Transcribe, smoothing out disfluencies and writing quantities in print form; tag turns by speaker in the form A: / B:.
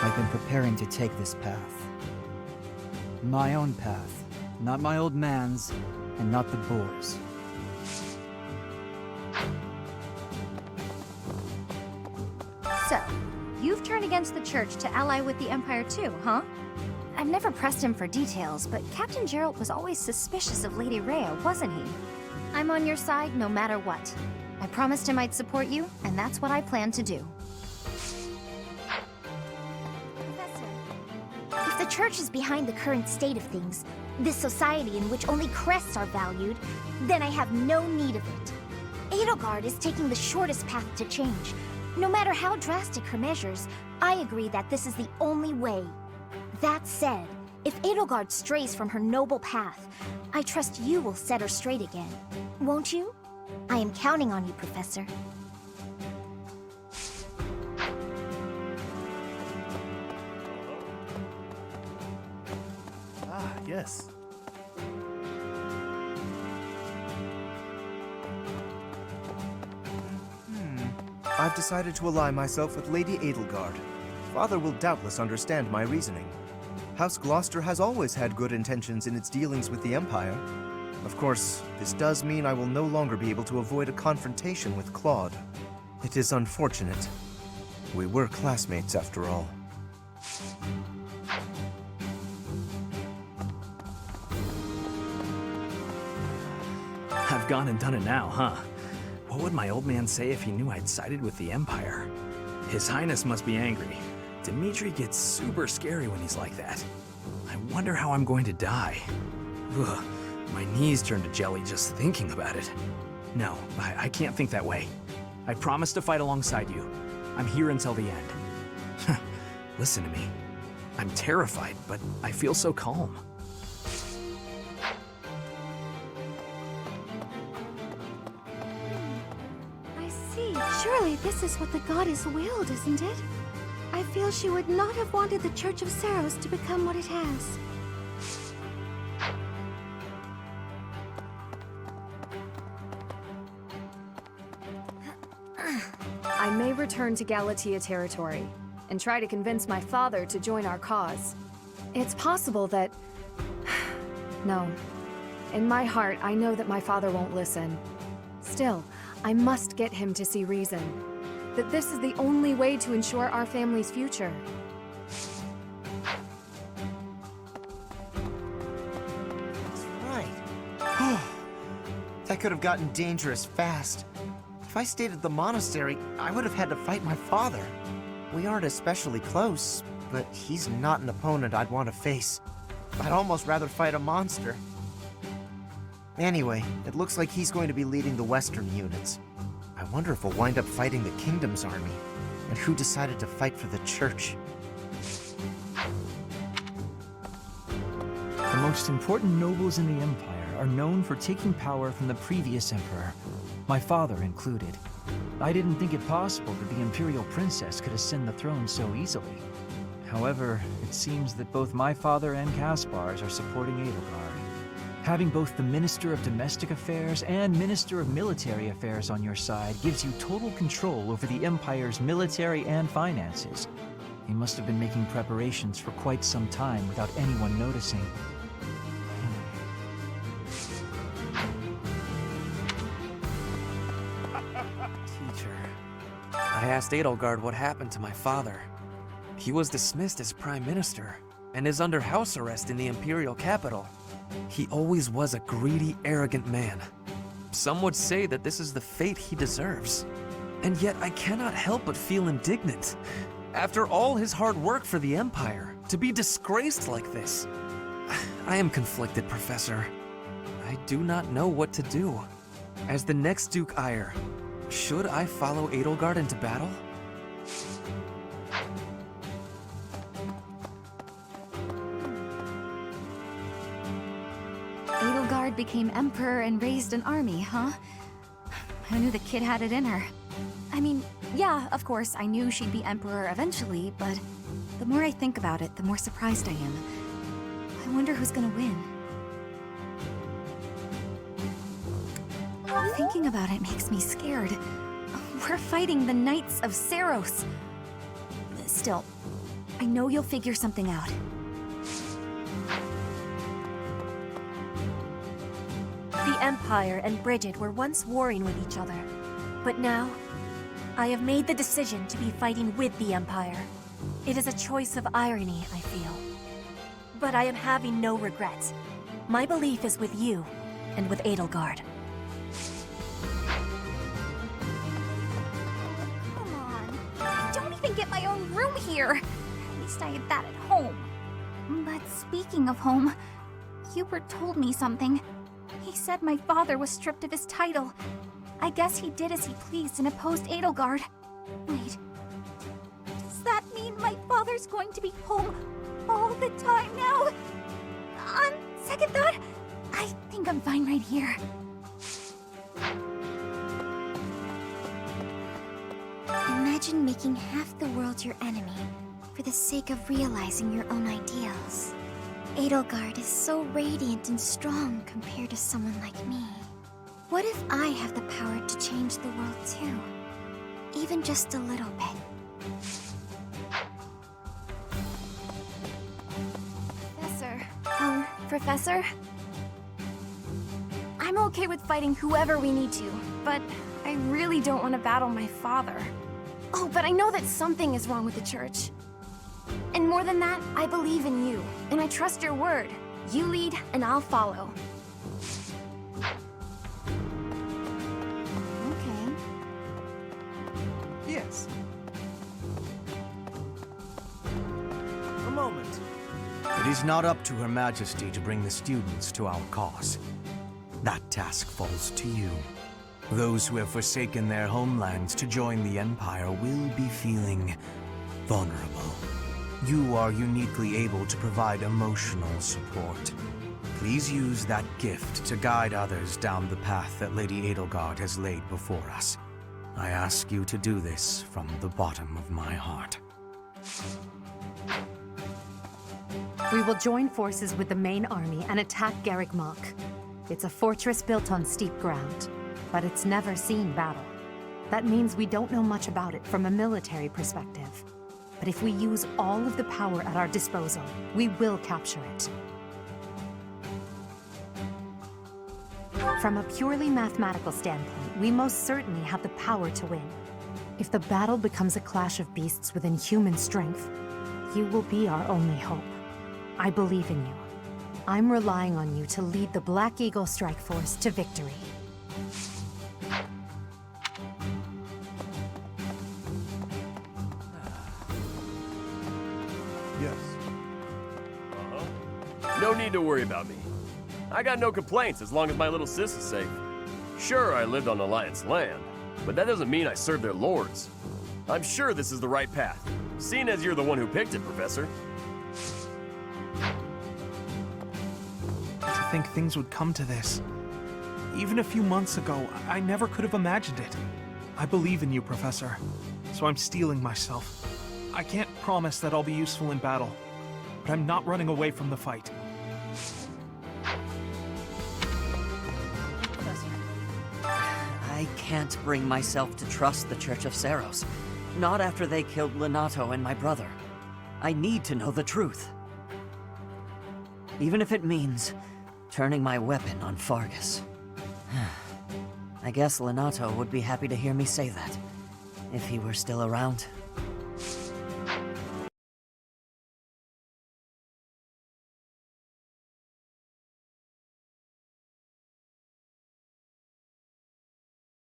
A: I've been preparing to take this path. My own path, not my old man's, and not the boar's.
B: So, you've turned against the Church to ally with the Empire too, huh? I've never pressed him for details, but Captain Gerald was always suspicious of Lady Rhea, wasn't he? I'm on your side no matter what. I promised him I'd support you, and that's what I plan to do. Professor, if the Church is behind the current state of things, this society in which only crests are valued, then I have no need of it. Edelgard is taking the shortest path to change. No matter how drastic her measures, I agree that this is the only way. That said, if Edelgard strays from her noble path, I trust you will set her straight again. Won't you? I am counting on you, Professor.
C: Ah, yes. I've decided to ally myself with Lady Edelgard. Father will doubtless understand my reasoning. House Gloucester has always had good intentions in its dealings with the Empire. Of course, this does mean I will no longer be able to avoid a confrontation with Claude. It is unfortunate. We were classmates after all.
D: I've gone and done it now, huh? What would my old man say if he knew I'd sided with the Empire? His Highness must be angry. Dimitri gets super scary when he's like that. I wonder how I'm going to die. Ugh, my knees turn to jelly just thinking about it. No, I can't think that way. I promise to fight alongside you. I'm here until the end. Listen to me. I'm terrified, but I feel so calm.
E: Surely this is what the goddess willed, isn't it? I feel she would not have wanted the Church of Saros to become what it has.
F: I may return to Galatea territory and try to convince my father to join our cause. It's possible that... No. In my heart, I know that my father won't listen. Still, I must get him to see reason. That this is the only way to ensure our family's future.
G: That's right. That could have gotten dangerous fast. If I stayed at the monastery, I would have had to fight my father. We aren't especially close, but he's not an opponent I'd want to face. I'd almost rather fight a monster. Anyway, it looks like he's going to be leading the Western units. I wonder if we'll wind up fighting the Kingdom's army, and who decided to fight for the Church.
A: The most important nobles in the Empire are known for taking power from the previous Emperor, my father included. I didn't think it possible that the Imperial Princess could ascend the throne so easily. However, it seems that both my father and Caspar's are supporting Edelgard. Having both the Minister of Domestic Affairs and Minister of Military Affairs on your side gives you total control over the Empire's military and finances. He must have been making preparations for quite some time without anyone noticing.
H: Teacher, I asked Edelgard what happened to my father. He was dismissed as Prime Minister and is under house arrest in the Imperial capital. He always was a greedy, arrogant man. Some would say that this is the fate he deserves. And yet I cannot help but feel indignant. After all his hard work for the Empire, to be disgraced like this. I am conflicted, Professor. I do not know what to do. As the next Duke Eyre, should I follow Edelgard into battle?
B: Edelgard became emperor and raised an army, huh? I knew the kid had it in her. I mean, yeah, of course, I knew she'd be emperor eventually, but the more I think about it, the more surprised I am. I wonder who's gonna win. Thinking about it makes me scared. We're fighting the Knights of Saros. Still,
I: I know you'll figure something out. The Empire and Bridget were once warring with each other. But now, I have made the decision to be fighting with the Empire. It is a choice of irony, I feel. But I am having no regrets. My belief is with you, and with Edelgard.
B: Come on. I don't even get my own room here. At least I had that at home. But speaking of home, Hubert told me something. He said my father was stripped of his title. I guess he did as he pleased and opposed Edelgard. Wait. Does that mean my father's going to be home all the time now? On second thought, I think I'm fine right here. Imagine making half the world your enemy for the sake of realizing your own ideals. Edelgard is so radiant and strong compared to someone like me. What if I have the power to change the world too? Even just a little bit. Professor? I'm okay with fighting whoever we need to, but I really don't want to battle my father. Oh, but I know that something is wrong with the church. And more than that, I believe in you, and I trust your word. You lead, and I'll follow. Okay.
C: Yes. A moment.
J: It is not up to Her Majesty to bring the students to our cause. That task falls to you. Those who have forsaken their homelands to join the Empire will be feeling vulnerable. You are uniquely able to provide emotional support. Please use that gift to guide others down the path that Lady Edelgard has laid before us. I ask you to do this from the bottom of my heart.
K: We will join forces with the main army and attack Garreg-Mach. It's a fortress built on steep ground, but it's never seen battle. That means we don't know much about it from a military perspective. But if we use all of the power at our disposal, we will capture it. From a purely mathematical standpoint, we most certainly have the power to win. If the battle becomes a clash of beasts within human strength, you will be our only hope. I believe in you. I'm relying on you to lead the Black Eagle Strike Force to victory.
C: Yes.
L: No need to worry about me. I got no complaints as long as my little sis is safe. Sure, I lived on Alliance land, but that doesn't mean I serve their lords. I'm sure this is the right path, seeing as you're the one who picked it, Professor.
M: To think things would come to this. Even a few months ago, I never could have imagined it. I believe in you, Professor, so I'm steeling myself. I can't promise that I'll be useful in battle, but I'm not running away from the fight.
N: I can't bring myself to trust the Church of Saros. Not after they killed Lenato and my brother. I need to know the truth. Even if it means turning my weapon on Fargus. I guess Lenato would be happy to hear me say that, if he were still around.